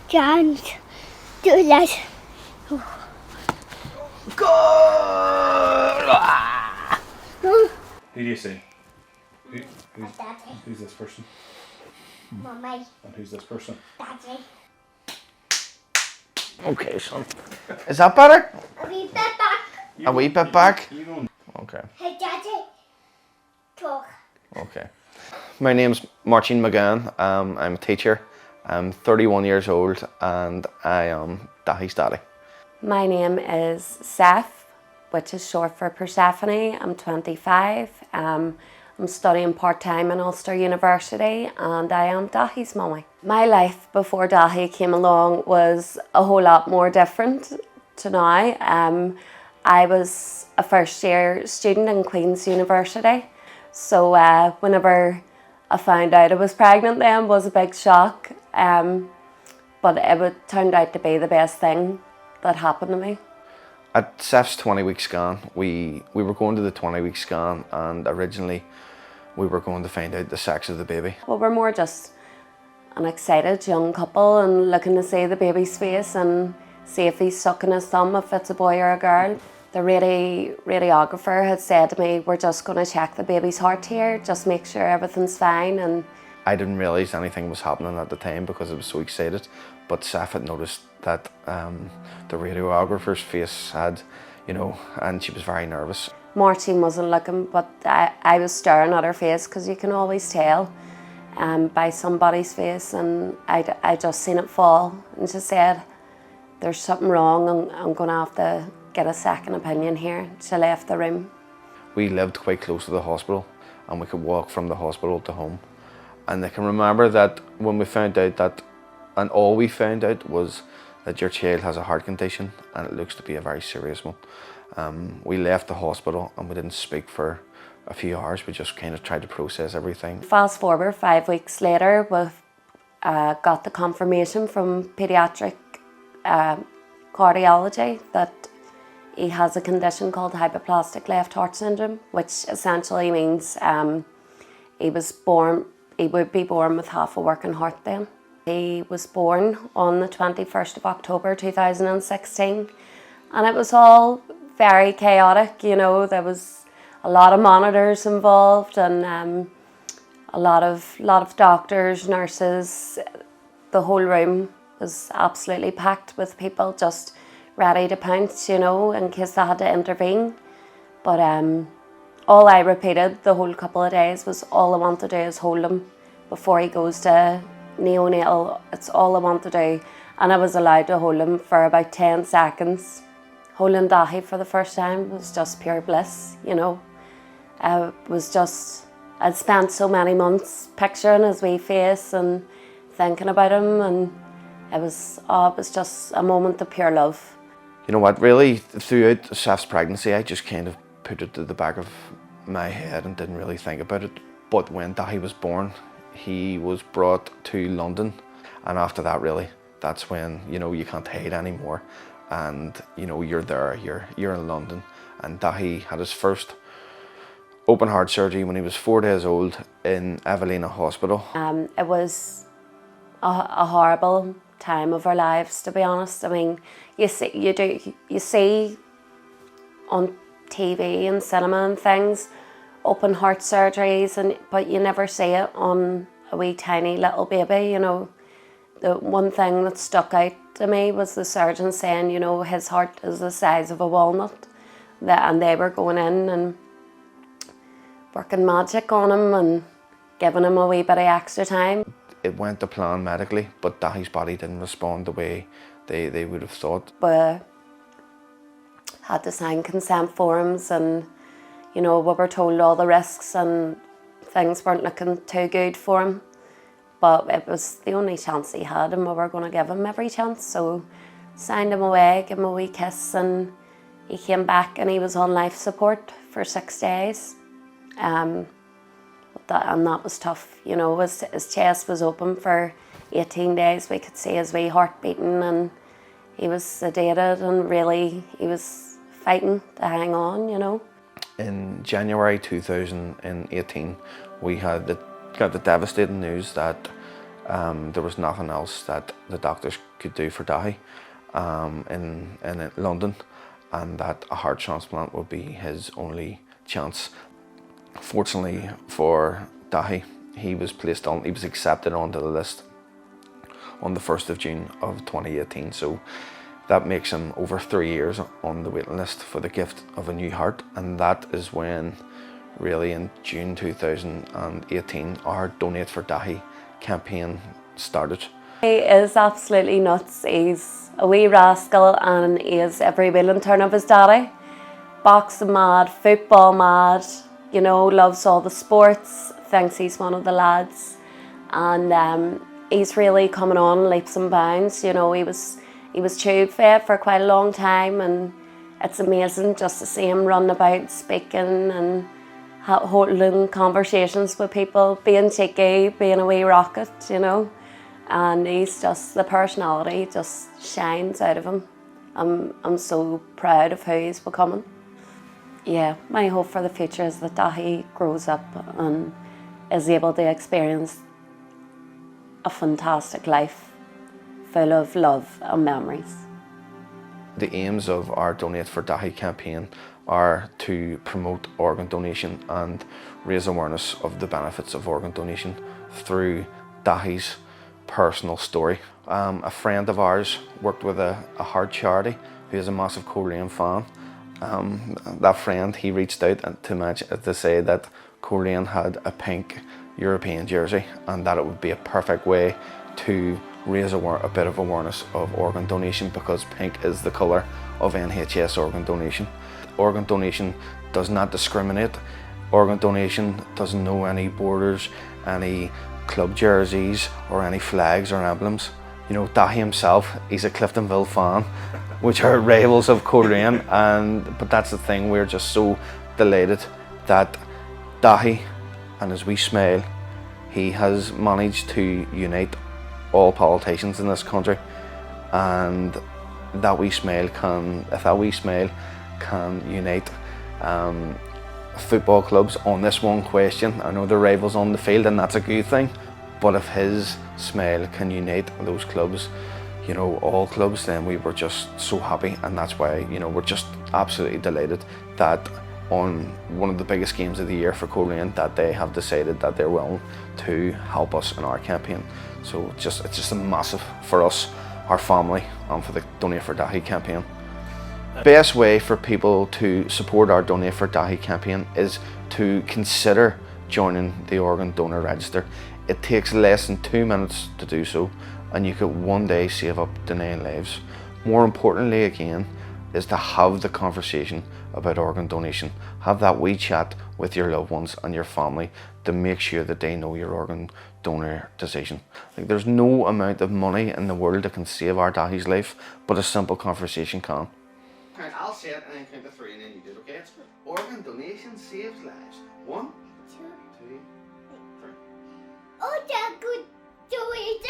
Can't do that. Good! Who do you see? Who's this person? Mommy. And who's this person? Daddy. Okay, son. Is that better? A wee bit back. A wee bit back? You don't. Okay. Hey, Daddy. Talk. Okay. My name's Martin McGann. I'm a teacher. I'm 31 years old and I am Daithi's daddy. My name is Seth, which is short for Persephone. I'm 25. I'm studying part-time in Ulster University and I am Daithi's mummy. My life before Daithi came along was a whole lot more different to now. I was a first year student in Queen's University, so whenever I found out I was pregnant then was a big shock, but it turned out to be the best thing that happened to me. At Seth's 20-week scan, we were going to the 20-week scan and originally we were going to find out the sex of the baby. Well, we're more just an excited young couple and looking to see the baby's face and see if he's sucking his thumb, if it's a boy or a girl. The radiographer had said to me, we're just going to check the baby's heart here, just make sure everything's fine. And I didn't realise anything was happening at the time because I was so excited, but Seth had noticed that the radiographer's face had, and she was very nervous. Martine wasn't looking, but I was staring at her face because you can always tell by somebody's face, and I just seen it fall. And she said, there's something wrong and I'm going to have to get a second opinion here. She left the room. We lived quite close to the hospital and we could walk from the hospital to home. And I can remember that when we found out that, and all we found out was that your child has a heart condition and it looks to be a very serious one. We left the hospital and we didn't speak for a few hours. We just kind of tried to process everything. Fast forward 5 weeks later, we got the confirmation from paediatric cardiology that he has a condition called hypoplastic left heart syndrome, which essentially means he would be born with half a working heart then. He was born on the 21st of October 2016 and it was all very chaotic, there was a lot of monitors involved and a lot of doctors, nurses. The whole room was absolutely packed with people just ready to pounce, in case they had to intervene. But all I repeated the whole couple of days was all I want to do is hold him before he goes to neonatal. It's all I want to do. And I was allowed to hold him for about 10 seconds. Holding Daithi for the first time was just pure bliss, I'd spent so many months picturing his wee face and thinking about him, and it was just a moment of pure love. You know what, really, throughout Seth's pregnancy, I just kind of put it to the back of my head and didn't really think about it. But when Daithi was born, he was brought to London. And after that, really, that's when, you can't hide anymore. And, you're there, you're in London. And Daithi had his first open heart surgery when he was 4 days old in Evelina Hospital. It was a horrible time of our lives, to be honest. I mean, you see on TV and cinema and things open heart surgeries, but you never see it on a wee tiny little baby. The one thing that stuck out to me was the surgeon saying, his heart is the size of a walnut, and they were going in and working magic on him and giving him a wee bit of extra time. It went to plan medically, but Daithi's body didn't respond the way they would have thought. We had to sign consent forms and, we were told all the risks and things weren't looking too good for him. But it was the only chance he had and we were going to give him every chance. So signed him away, gave him a wee kiss, and he came back and he was on life support for 6 days. And that was tough, his chest was open for 18 days. We could see his wee heart beating and he was sedated and really he was fighting to hang on, In January 2018, we got the devastating news that There was nothing else that the doctors could do for Daithi in London, and that a heart transplant would be his only chance. Fortunately for Daithi, he was accepted onto the list on the 1st of June of 2018, so that makes him over 3 years on the waiting list for the gift of a new heart. And that is when, really in June 2018, our Donate for Daithi campaign started. He is absolutely nuts. He's a wee rascal and he is every will and turn of his daddy. Boxing mad, football mad, you know, loves all the sports, thinks he's one of the lads. And he's really coming on leaps and bounds. You know, he was tube fed for quite a long time, and it's amazing just to see him running about speaking and holding conversations with people, being cheeky, being a wee rocket, you know. And he's just, the personality just shines out of him. I'm so proud of who he's becoming. Yeah, my hope for the future is that Daithi grows up and is able to experience a fantastic life full of love and memories. The aims of our Donate for Daithi campaign are to promote organ donation and raise awareness of the benefits of organ donation through Daithi's personal story. A friend of ours worked with a heart charity who is a massive Coleraine fan. That friend, he reached out to say that Coleraine had a pink European jersey and that it would be a perfect way to raise a bit of awareness of organ donation, because pink is the colour of NHS organ donation. Organ donation does not discriminate. Organ donation doesn't know any borders, any club jerseys or any flags or emblems. You know, Daithi himself, he's a Cliftonville fan, which are rivals of Coleraine, but that's the thing, we're just so delighted that Daithi and his wee smile, he has managed to unite all politicians in this country, and if that wee smile can unite football clubs on this one question. I know they're rivals on the field and that's a good thing, but if his smile can unite those clubs, you know, all clubs, then we were just so happy. And that's why, you know, we're just absolutely delighted that on one of the biggest games of the year for Coleraine, that they have decided that they're willing to help us in our campaign. So it's just a massive for us, our family, and for the Donate for Daithi campaign. The best way for people to support our Donate for Daithi campaign is to consider joining the organ donor register. It takes less than 2 minutes to do so, and you could one day save up to 9 lives. More importantly again, is to have the conversation about organ donation. Have that wee chat with your loved ones and your family to make sure that they know your organ donor decision. Like, there's no amount of money in the world that can save our Daithi's life, but a simple conversation can. Right, I'll say it and then count to 3 and then you do it, okay? Organ donation saves lives. 1, 2, 3. Oh, that's good. Do it.